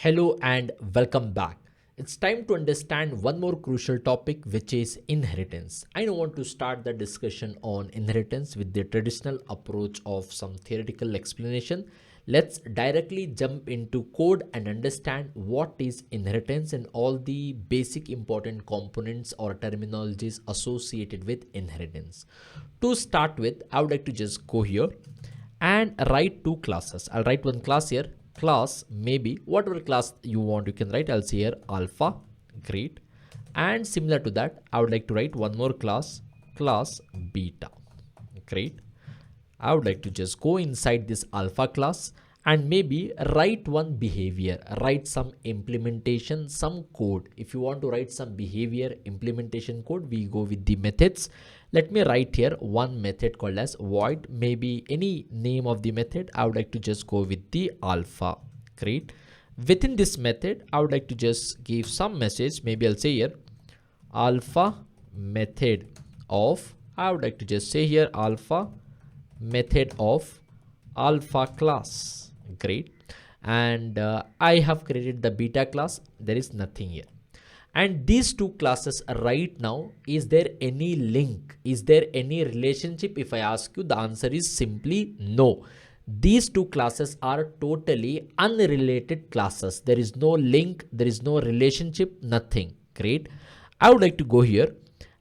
Hello and welcome back. It's time to understand one more crucial topic, which is inheritance. I now want to start the discussion on inheritance with the traditional approach of some theoretical explanation. Let's directly jump into code and understand what is inheritance and all the basic important components or terminologies associated with inheritance. To start with, I would like to just go here and write two classes. I'll write one class here, class maybe whatever class you want you can write. I'll say here alpha, great. And similar to that, I would like to write one more class, class beta, great. I would like to just go inside this alpha class and maybe write one behavior, write some implementation, some code. If you want to write some behavior implementation code, we go with the methods. Let me write here one method called as void, maybe any name of the method. I would like to just go with the alpha, great. Within this method, I would like to just give some message. Maybe I'll say here alpha method of, I would like to just say here alpha method of alpha class, great. And I have created the beta class. There is nothing here. And these two classes right now, is there any link? Is there any relationship? If I ask you, the answer is simply no. These two classes are totally unrelated classes. There is no link, there is no relationship, nothing, great. I would like to go here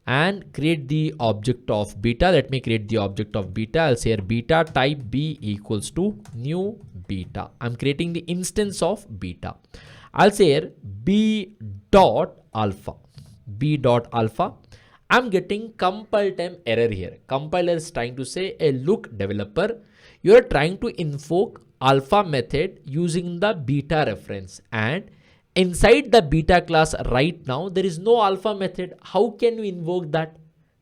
and create the object of beta. Let me create the object of beta. I'll say here beta type b equals to new beta. I'm creating the instance of beta. I'll say here b dot alpha, b dot alpha. I'm getting compile time error here. Compiler is trying to say, look developer, you are trying to invoke alpha method using the beta reference, and inside the beta class right now there is no alpha method. How can you invoke that,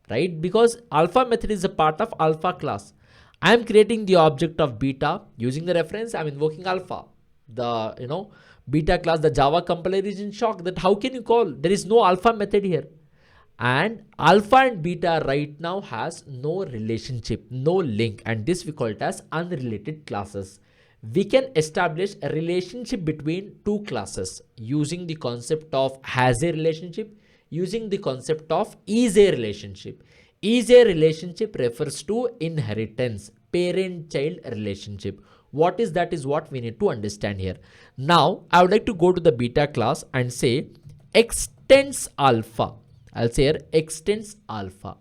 right? Because alpha method is a part of alpha class. I am creating the object of beta using the reference. I'm invoking alpha. The beta class, the Java compiler is in shock that how can you call, there is no alpha method here. And alpha and beta right now has no relationship, no link, and this we call it as unrelated classes. We can establish a relationship between two classes using the concept of has a relationship, using the concept of is a relationship. Is a relationship refers to inheritance, parent-child relationship. What is that is what we need to understand here. Now, I would like to go to the beta class and say extends alpha. I'll say here extends alpha.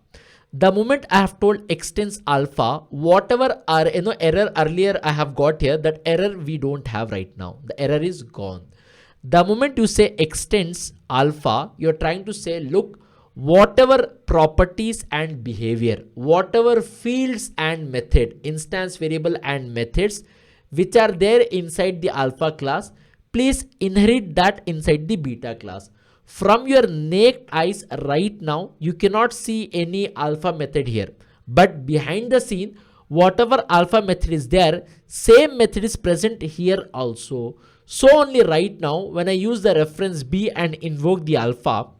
The moment I have told extends alpha, whatever error earlier I have got here, that error we don't have right now. The error is gone. The moment you say extends alpha, you're trying to say, look, whatever properties and behavior, whatever fields and method, instance variable and methods which are there inside the alpha class, please inherit that inside the beta class. From your naked eyes right now, you cannot see any alpha method here. But behind the scene, whatever alpha method is there, same method is present here also. So only right now, when I use the reference b and invoke the alpha,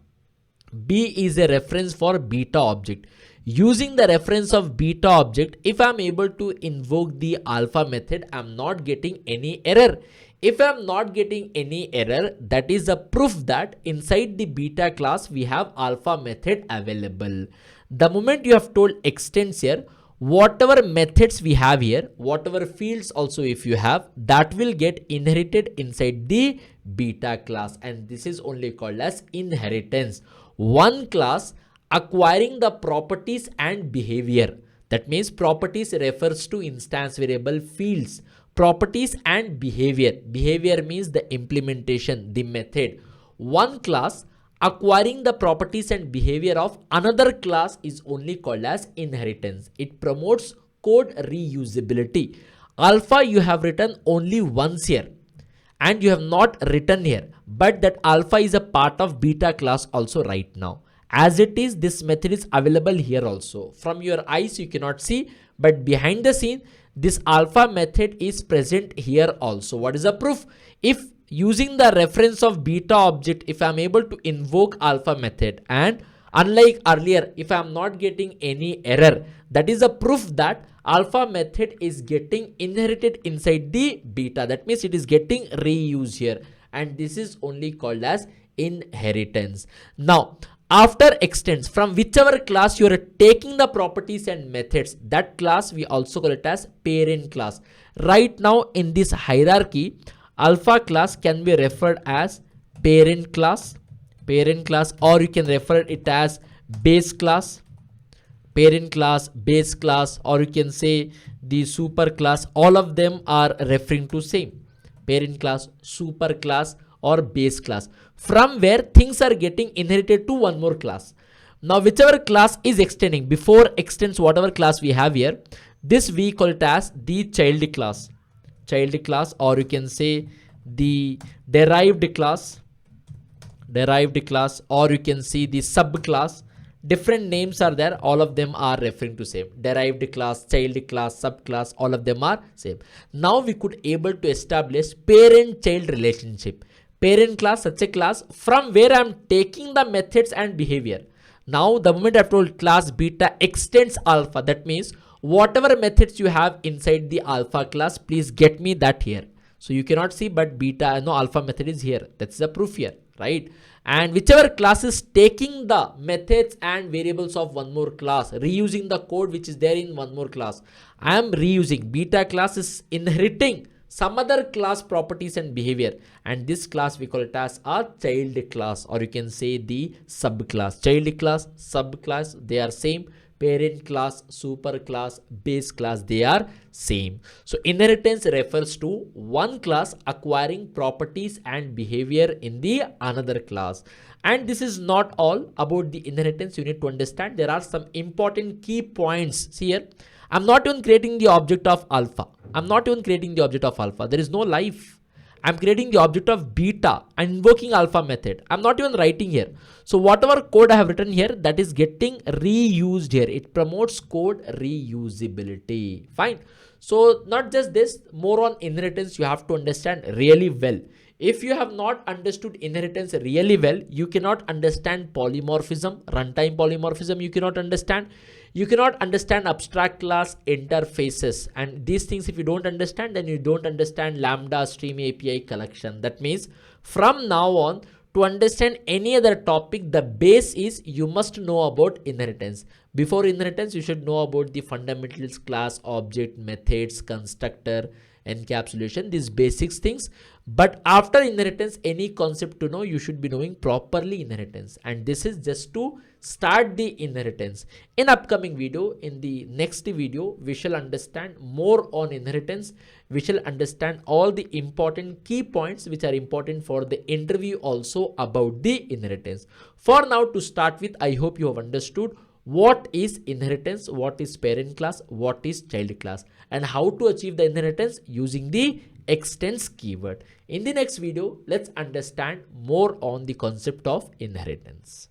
b is a reference for beta object. Using the reference of beta object, if I'm able to invoke the alpha method, I'm not getting any error. If I'm not getting any error, that is a proof that inside the beta class we have alpha method available. The moment you have told extends here, whatever methods we have here, whatever fields also if you have, that will get inherited inside the beta class, and this is only called as inheritance. One class acquiring the properties and behavior. That means properties refers to instance variable, fields, properties and behavior. Behavior means the implementation, the method. One class acquiring the properties and behavior of another class is only called as inheritance. It promotes code reusability. Alpha you have written only once here and you have not written here, but that alpha is a part of beta class also right now. As it is, this method is available here also. From your eyes you cannot see, but behind the scene this alpha method is present here also. What is the proof? If using the reference of beta object, if I'm able to invoke alpha method, and unlike earlier, if I'm not getting any error, that is a proof that alpha method is getting inherited inside the beta. That means it is getting reused here. and this is only called as inheritance. Now after extends, from whichever class you are taking the properties and methods, that class we also call it as parent class. Right now in this hierarchy, alpha class can be referred as parent class, or you can refer it as base class, parent class, base class, or you can say the super class. All of them are referring to same parent class, super class, or base class, from where things are getting inherited to one more class. Now whichever class is extending, before extends whatever class we have here, this we call it as the child class, or you can say the derived class, or you can see the subclass. Different names are there, all of them are referring to same derived class, child class, subclass, all of them are same. Now we could able to establish parent child relationship. Parent class, such a class from where I am taking the methods and behavior. Now the moment I have told class beta extends alpha, that means whatever methods you have inside the alpha class, please get me that here. So you cannot see, but beta, no, alpha method is here. That's the proof here, right? And whichever class is taking the methods and variables of one more class, reusing the code which is there in one more class, I am reusing. Beta class is inheriting some other class properties and behavior, and this class we call it as a child class, or you can say the subclass. Child class, subclass, they are same. Parent class, super class, base class, they are same. So inheritance refers to one class acquiring properties and behavior in the another class. And this is not all about the inheritance. You need to understand there are some important key points. See here, I'm not even creating the object of alpha. There is no life. I'm creating the object of beta and invoking alpha method. I'm not even writing here. So whatever code I have written here, that is getting reused here. It promotes code reusability. Fine. So not just this, more on inheritance you have to understand really well. If you have not understood inheritance really well, you cannot understand polymorphism, runtime polymorphism you cannot understand. You cannot understand abstract class interfaces, and these things if you don't understand, then you don't understand Lambda Stream API collection. That means from now on, to understand any other topic, the base is you must know about inheritance. Before inheritance, you should know about the fundamentals, class, object, methods, constructor, encapsulation, these basics things. But after inheritance, any concept to know, you should be knowing properly inheritance. And this is just to start the inheritance. In upcoming video, in the next video, we shall understand more on inheritance. We shall understand all the important key points which are important for the interview also about the inheritance. For now, to start with, I hope you have understood what is inheritance, what is parent class, what is child class, and how to achieve the inheritance using the extends keyword. In the next video, let's understand more on the concept of inheritance.